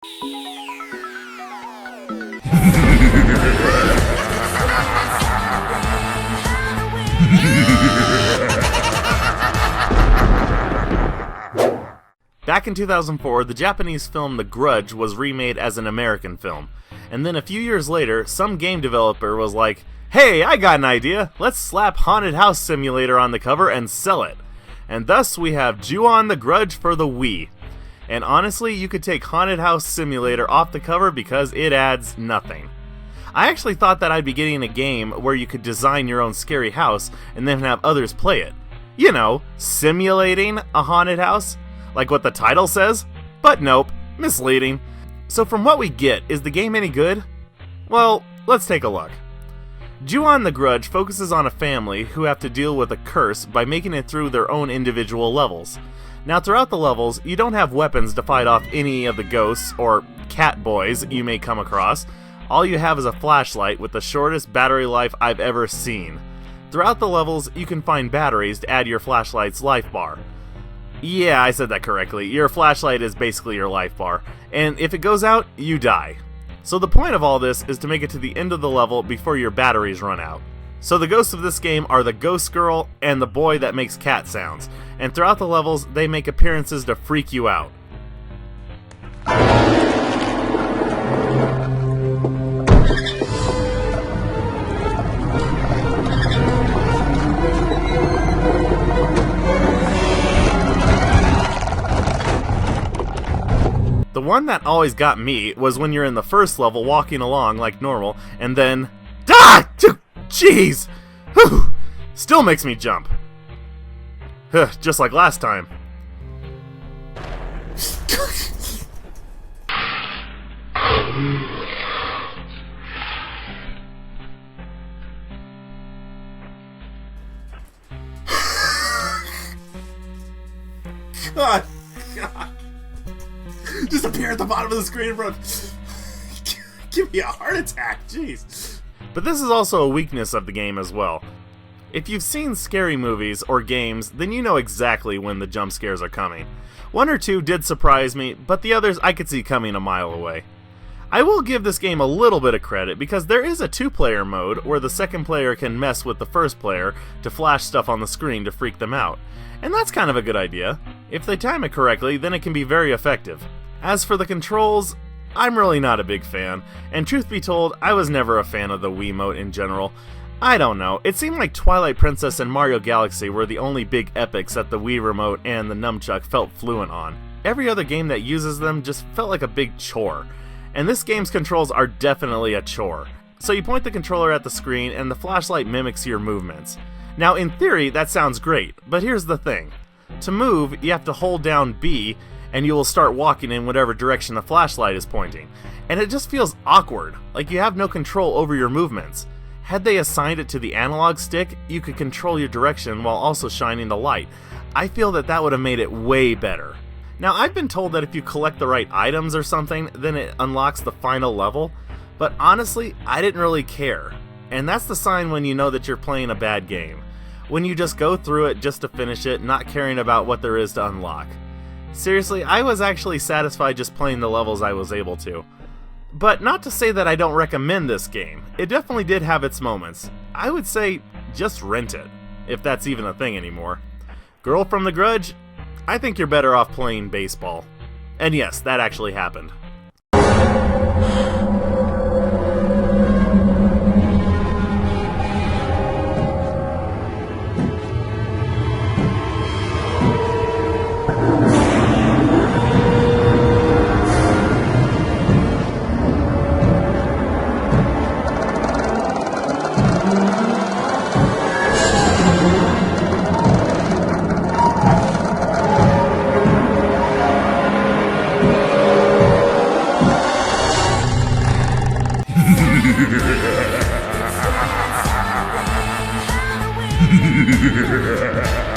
Back in 2004, the Japanese film The Grudge was remade as an American film. And then a few years later, some game developer was like, "Hey, I got an idea! Let's slap Haunted House Simulator on the cover and sell it." And thus we have Ju-On the Grudge for the Wii. And honestly, you could take Haunted House Simulator off the cover because it adds nothing. I actually thought that I'd be getting a game where you could design your own scary house and then have others play it. You know, simulating a haunted house, like what the title says. But nope, misleading. So from what we get, is the game any good? Well, let's take a look. Ju-On the Grudge focuses on a family who have to deal with a curse by making it through their own individual levels. Now throughout the levels, you don't have weapons to fight off any of the ghosts or cat boys you may come across. All you have is a flashlight with the shortest battery life I've ever seen. Throughout the levels, you can find batteries to add your flashlight's life bar. Yeah, I said that correctly. Your flashlight is basically your life bar, and if it goes out, you die. So the point of all this is to make it to the end of the level before your batteries run out. So the ghosts of this game are the ghost girl and the boy that makes cat sounds, and throughout the levels, they make appearances to freak you out. The one that always got me was when you're in the first level walking along like normal, and then... Ah! Jeez! Whew! Still makes me jump. Just like last time. God. Just appear at the bottom of the screen, bro. Give me a heart attack, jeez. But this is also a weakness of the game as well. If you've seen scary movies or games, then you know exactly when the jump scares are coming. One or two did surprise me, but the others I could see coming a mile away. I will give this game a little bit of credit because there is a two-player mode where the second player can mess with the first player to flash stuff on the screen to freak them out. And that's kind of a good idea. If they time it correctly, then it can be very effective. As for the controls, I'm really not a big fan, and truth be told, I was never a fan of the Wiimote in general. I don't know, it seemed like Twilight Princess and Mario Galaxy were the only big epics that the Wii Remote and the Nunchuck felt fluent on. Every other game that uses them just felt like a big chore, and this game's controls are definitely a chore. So you point the controller at the screen and the flashlight mimics your movements. Now in theory, that sounds great, but here's the thing. To move, you have to hold down B, and you will start walking in whatever direction the flashlight is pointing. And it just feels awkward, like you have no control over your movements. Had they assigned it to the analog stick, you could control your direction while also shining the light. I feel that that would have made it way better. Now I've been told that if you collect the right items or something, then it unlocks the final level, but honestly, I didn't really care. And that's the sign when you know that you're playing a bad game. When you just go through it just to finish it, not caring about what there is to unlock. Seriously, I was actually satisfied just playing the levels I was able to. But not to say that I don't recommend this game. It definitely did have its moments. I would say, just rent it, if that's even a thing anymore. Girl from the Grudge? I think you're better off playing baseball. And yes, that actually happened. Ha ha ha ha!